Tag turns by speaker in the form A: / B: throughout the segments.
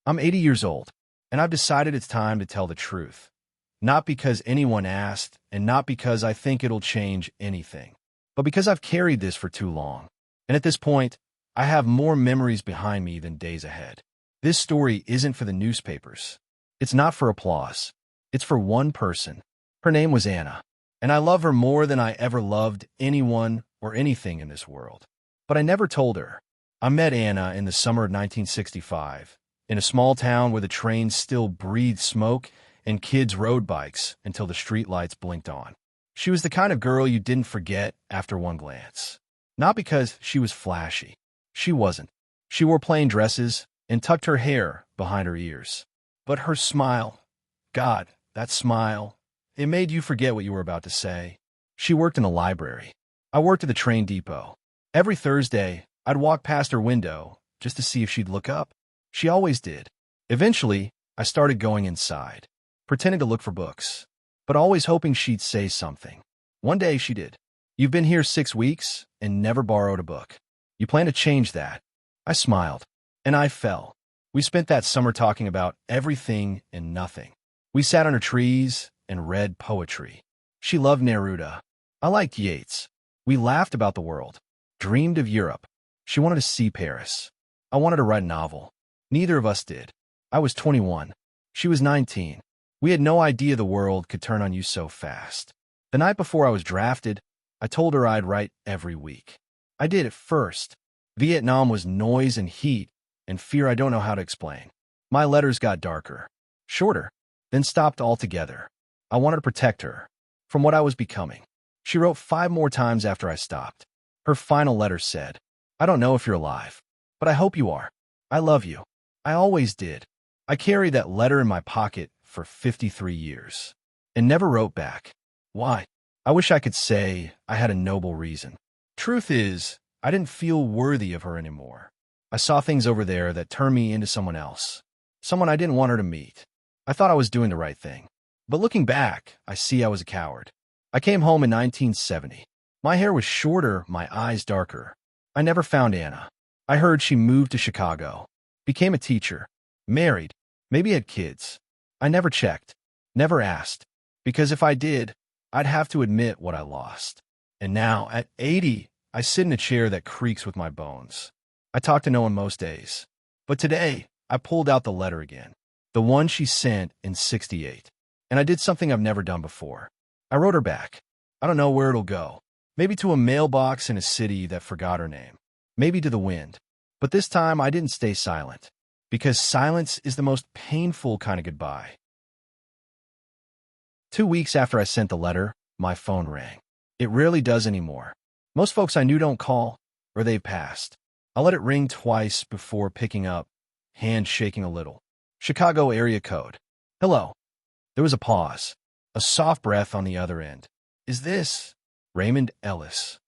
A: I'm 80 years old, and I've decided it's time to tell the truth. Not because anyone asked, and not because I think it'll change anything, but because I've carried this for too long. And at this point, I have more memories behind me than days ahead. This story isn't for the newspapers. It's not for applause. It's for one person. Her name was Anna, and I love her more than I ever loved anyone or anything in this world. But I never told her. I met Anna in the summer of 1965, in a small town where the trains still breathed smoke and kids rode bikes until the streetlights blinked on. She was the kind of girl you didn't forget after one glance. Not because she was flashy. She wasn't. She wore plain dresses and tucked her hair behind her ears. But her smile, God, that smile, it made you forget what you were about to say. She worked in a library. I worked at the train depot. Every Thursday, I'd walk past her window just to see if she'd look up. She always did. Eventually, I started going inside, pretending to look for books, but always hoping she'd say something. One day she did. "You've been here 6 weeks and never borrowed a book. You plan to change that." I smiled, and I fell. We spent that summer talking about everything and nothing. We sat under trees and read poetry. She loved Neruda. I liked Yeats. We laughed about the world, dreamed of Europe. She wanted to see Paris. I wanted to write a novel. Neither of us did. I was 21. She was 19. We had no idea the world could turn on you so fast. The night before I was drafted, I told her I'd write every week. I did at first. Vietnam was noise and heat and fear I don't know how to explain. My letters got darker, shorter, then stopped altogether. I wanted to protect her from what I was becoming. She wrote 5 more times after I stopped. Her final letter said, "I don't know if you're alive, but I hope you are. I love you. I always did." I carried that letter in my pocket for 53 years and never wrote back. Why? I wish I could say I had a noble reason. Truth is, I didn't feel worthy of her anymore. I saw things over there that turned me into someone else, someone I didn't want her to meet. I thought I was doing the right thing. But looking back, I see I was a coward. I came home in 1970. My hair was shorter, my eyes darker. I never found Anna. I heard she moved to Chicago, became a teacher, married, maybe had kids. I never checked, never asked, because if I did, I'd have to admit what I lost. And now, at 80, I sit in a chair that creaks with my bones. I talk to no one most days. But today, I pulled out the letter again, the one she sent in 68. And I did something I've never done before. I wrote her back. I don't know where it'll go. Maybe to a mailbox in a city that forgot her name. Maybe to the wind. But this time, I didn't stay silent. Because silence is the most painful kind of goodbye. 2 weeks after I sent the letter, my phone rang. It rarely does anymore. Most folks I knew don't call, or they've passed. I let it ring twice before picking up, hand shaking a little. Chicago area code. "Hello." There was a pause, a soft breath on the other end. "Is this Raymond Ellis?"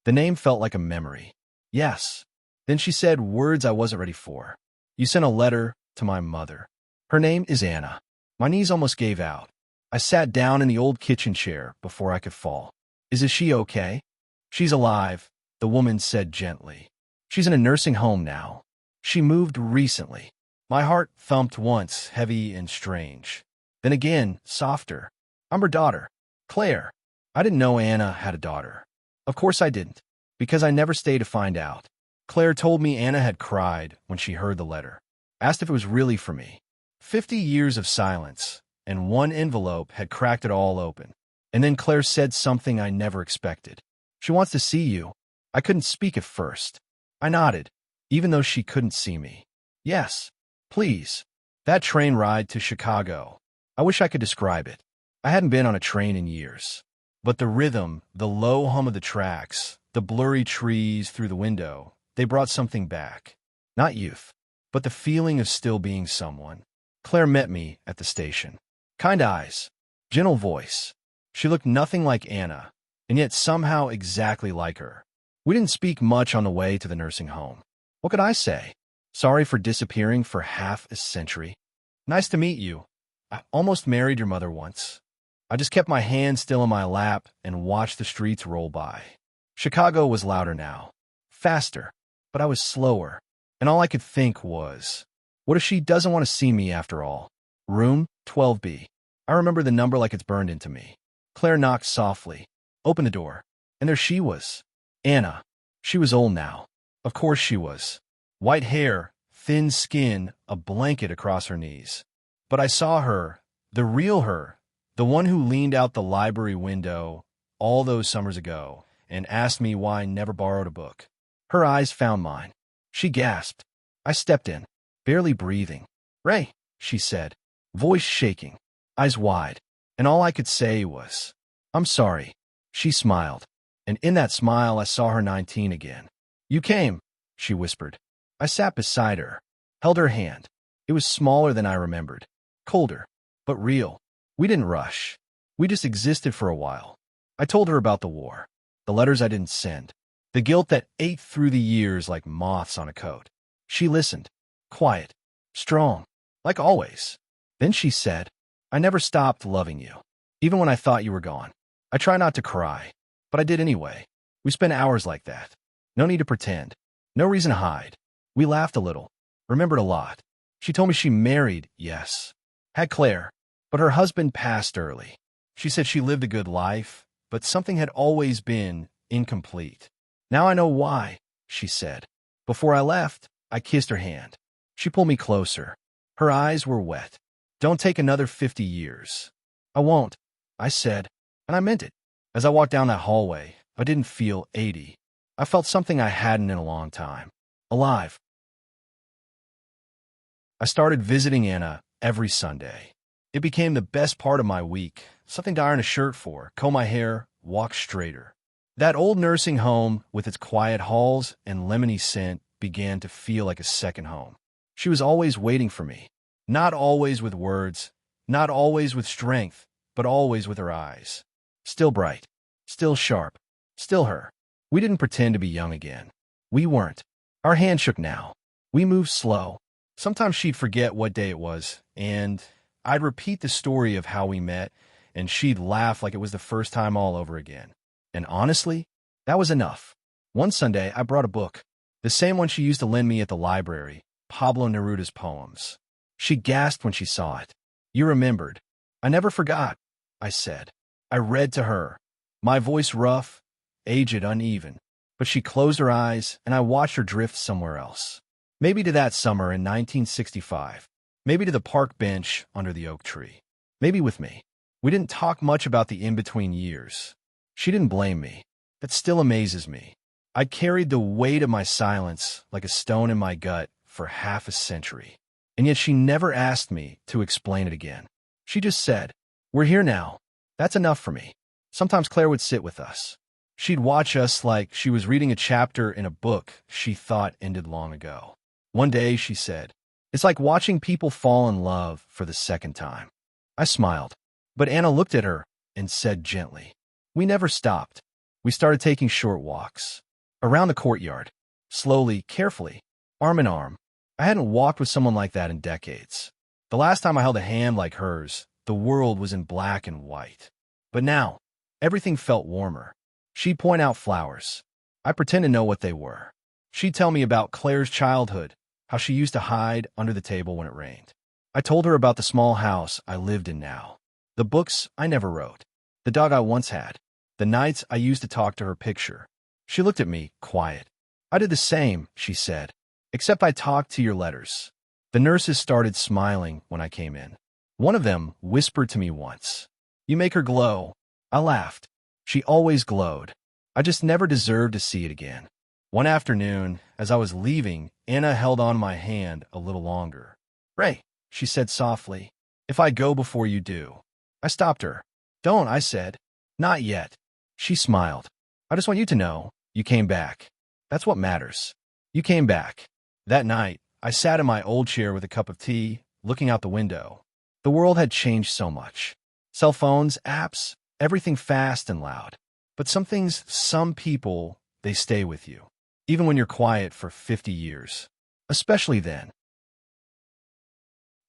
A: The name felt like a memory. "Yes." Then she said words I wasn't ready for. "You sent a letter to my mother. Her name is Anna." My knees almost gave out. I sat down in the old kitchen chair before I could fall. Is she okay?" "She's alive," the woman said gently. "She's in a nursing home now. She moved recently." My heart thumped once, heavy and strange. Then again, softer. "I'm her daughter, Claire." I didn't know Anna had a daughter. Of course I didn't, because I never stayed to find out. Claire told me Anna had cried when she heard the letter, asked if it was really for me. 50 years of silence, and one envelope had cracked it all open. And then Claire said something I never expected. "She wants to see you." I couldn't speak at first. I nodded, even though she couldn't see me. "Yes, please." That train ride to Chicago. I wish I could describe it. I hadn't been on a train in years. But the rhythm, the low hum of the tracks, the blurry trees through the window, they brought something back. Not youth, but the feeling of still being someone. Claire met me at the station. Kind eyes, gentle voice. She looked nothing like Anna, and yet somehow exactly like her. We didn't speak much on the way to the nursing home. What could I say? Sorry for disappearing for half a century. Nice to meet you. I almost married your mother once. I just kept my hand still in my lap and watched the streets roll by. Chicago was louder now. Faster. But I was slower. And all I could think was, What if she doesn't want to see me after all? Room 12B. I remember the number like it's burned into me. Claire knocked softly, opened the door, and there she was. Anna. She was old now. Of course she was. White hair, thin skin, a blanket across her knees. But I saw her, the real her, the one who leaned out the library window all those summers ago and asked me why I never borrowed a book. Her eyes found mine. She gasped. I stepped in, barely breathing. "Ray," she said, voice shaking, eyes wide, and all I could say was, "I'm sorry." She smiled, and in that smile I saw her 19 again. "You came," she whispered. I sat beside her, held her hand. It was smaller than I remembered, colder, but real. We didn't rush. We just existed for a while. I told her about the war, the letters I didn't send, the guilt that ate through the years like moths on a coat. She listened, quiet, strong, like always. Then she said, "I never stopped loving you, even when I thought you were gone. I try not to cry, but I did anyway. We spent hours like that. No need to pretend. No reason to hide. We laughed a little, remembered a lot. She told me she married, yes, had Claire, but her husband passed early. She said she lived a good life, but something had always been incomplete. Now I know why," she said. Before I left, I kissed her hand. She pulled me closer. Her eyes were wet. "Don't take another 50 years. "I won't," I said, and I meant it. As I walked down that hallway, I didn't feel 80. I felt something I hadn't in a long time. Alive. I started visiting Anna every Sunday. It became the best part of my week, something to iron a shirt for, comb my hair, walk straighter. That old nursing home, with its quiet halls and lemony scent, began to feel like a second home. She was always waiting for me. Not always with words, not always with strength, but always with her eyes. Still bright, still sharp, still her. We didn't pretend to be young again. We weren't. Our hands shook now. We moved slow. Sometimes she'd forget what day it was, and I'd repeat the story of how we met, and she'd laugh like it was the first time all over again. And honestly, that was enough. One Sunday, I brought a book, the same one she used to lend me at the library, Pablo Neruda's poems. She gasped when she saw it. "You remembered." "I never forgot," I said. I read to her, my voice rough, aged, uneven, but she closed her eyes, and I watched her drift somewhere else. Maybe to that summer in 1965. Maybe to the park bench under the oak tree. Maybe with me. We didn't talk much about the in-between years. She didn't blame me. That still amazes me. I carried the weight of my silence like a stone in my gut for half a century. And yet she never asked me to explain it again. She just said, "We're here now." That's enough for me. Sometimes Claire would sit with us. She'd watch us like she was reading a chapter in a book she thought ended long ago. One day she said, "It's like watching people fall in love for the second time." I smiled, but Anna looked at her and said gently, "We never stopped." We started taking short walks. Around the courtyard. Slowly, carefully, arm in arm. I hadn't walked with someone like that in decades. The last time I held a hand like hers, the world was in black and white. But now, everything felt warmer. She'd point out flowers. I pretend to know what they were. She'd tell me about Claire's childhood, how she used to hide under the table when it rained. I told her about the small house I lived in now, the books I never wrote, the dog I once had, the nights I used to talk to her picture. She looked at me, quiet. "I did the same," she said, "except I talked to your letters." The nurses started smiling when I came in. One of them whispered to me once, "You make her glow." I laughed. She always glowed. I just never deserved to see it again. One afternoon, as I was leaving, Anna held on my hand a little longer. "Ray," she said softly, "if I go before you do." I stopped her. "Don't," I said. "Not yet." She smiled. "I just want you to know you came back. That's what matters. You came back." That night, I sat in my old chair with a cup of tea, looking out the window. The world had changed so much. Cell phones, apps, everything fast and loud. But some things, some people, they stay with you, even when you're quiet for 50 years. Especially then.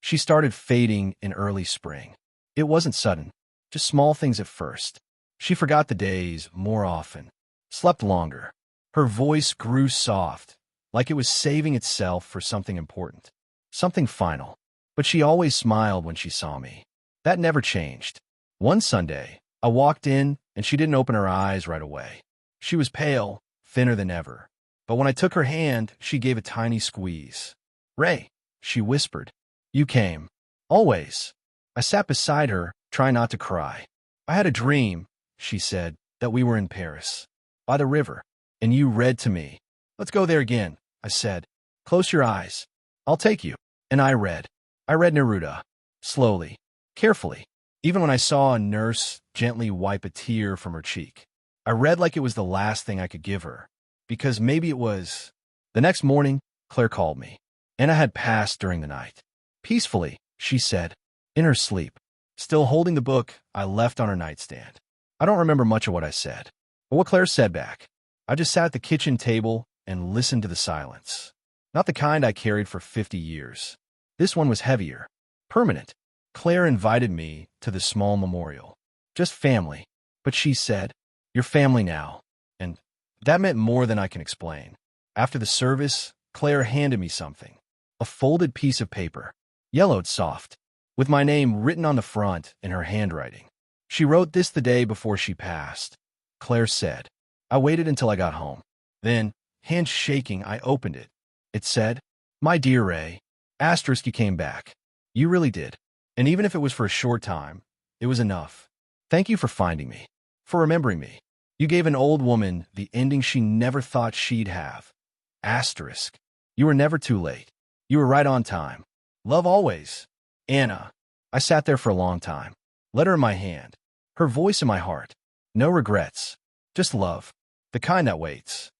A: She started fading in early spring. It wasn't sudden, just small things at first. She forgot the days more often, slept longer. Her voice grew soft, like it was saving itself for something important. something final. But she always smiled when she saw me. That never changed. One Sunday, I walked in, and she didn't open her eyes right away. She was pale, thinner than ever. But when I took her hand, she gave a tiny squeeze. "Ray," she whispered. "You came. Always." I sat beside her, trying not to cry. "I had a dream," she said, "that we were in Paris, by the river, and you read to me." "Let's go there again," I said. "Close your eyes. I'll take you." And I read. I read Neruda, slowly, carefully, even when I saw a nurse gently wipe a tear from her cheek. I read like it was the last thing I could give her, because maybe it was. The next morning, Claire called me. Anna had passed during the night. "Peacefully," she said, in her sleep. Still holding the book I left on her nightstand. I don't remember much of what I said, or what Claire said back. I just sat at the kitchen table and listened to the silence. Not the kind I carried for 50 years. This one was heavier, permanent. Claire invited me to the small memorial. Just family. But she said, "You're family now." And that meant more than I can explain. After the service, Claire handed me something. A folded piece of paper, yellowed soft, with my name written on the front in her handwriting. She wrote this the day before she passed. Claire said. I waited until I got home. Then, hands shaking, I opened it. It said, "My dear Ray, * you came back. You really did. And even if it was for a short time, it was enough. Thank you for finding me, for remembering me. You gave an old woman the ending she never thought she'd have. *. You were never too late. You were right on time. Love always. Anna." I sat there for a long time, letter in my hand, her voice in my heart. No regrets, just love, the kind that waits.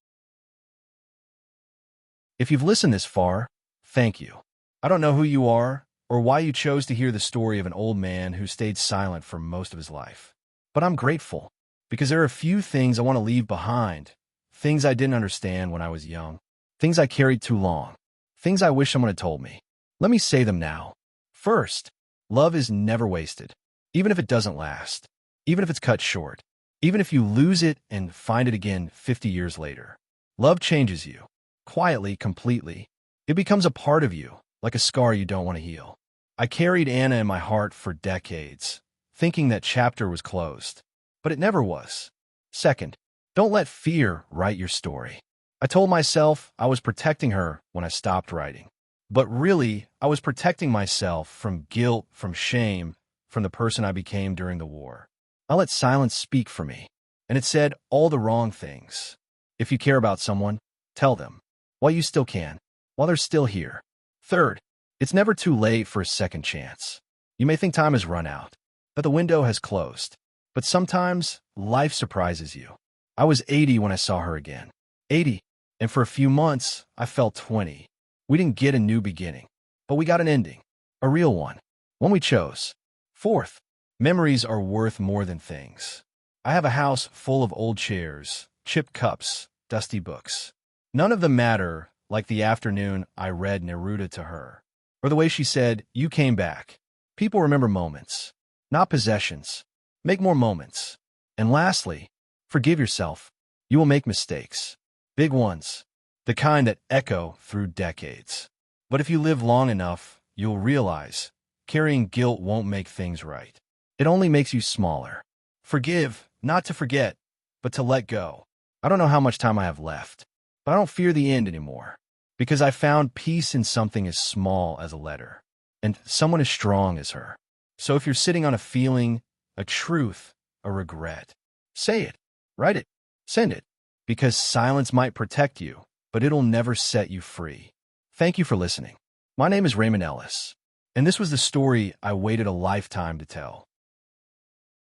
A: If you've listened this far, thank you. I don't know who you are or why you chose to hear the story of an old man who stayed silent for most of his life. But I'm grateful, because there are a few things I want to leave behind, things I didn't understand when I was young, things I carried too long, things I wish someone had told me. Let me say them now. First, love is never wasted, even if it doesn't last, even if it's cut short, even if you lose it and find it again 50 years later. Love changes you, quietly, completely. It becomes a part of you, like a scar you don't want to heal. I carried Anna in my heart for decades, thinking that chapter was closed, but it never was. Second, don't let fear write your story. I told myself I was protecting her when I stopped writing. But really, I was protecting myself from guilt, from shame, from the person I became during the war. I let silence speak for me, and it said all the wrong things. If you care about someone, tell them, while you still can, while they're still here. Third, it's never too late for a second chance. You may think time has run out, that the window has closed, but sometimes life surprises you. I was 80 when I saw her again. 80, and for a few months, I felt 20. We didn't get a new beginning, but we got an ending, a real one we chose. Fourth, memories are worth more than things. I have a house full of old chairs, chipped cups, dusty books. None of them matter like the afternoon I read Neruda to her, or the way she said, "You came back." People remember moments, not possessions. Make more moments. And lastly, forgive yourself. You will make mistakes, big ones, the kind that echo through decades. But if you live long enough, you'll realize carrying guilt won't make things right. It only makes you smaller. Forgive, not to forget, but to let go. I don't know how much time I have left, but I don't fear the end anymore, because I found peace in something as small as a letter, and someone as strong as her. So if you're sitting on a feeling, a truth, a regret, say it, write it, send it, because silence might protect you, but it'll never set you free. Thank you for listening. My name is Raymond Ellis, and this was the story I waited a lifetime to tell.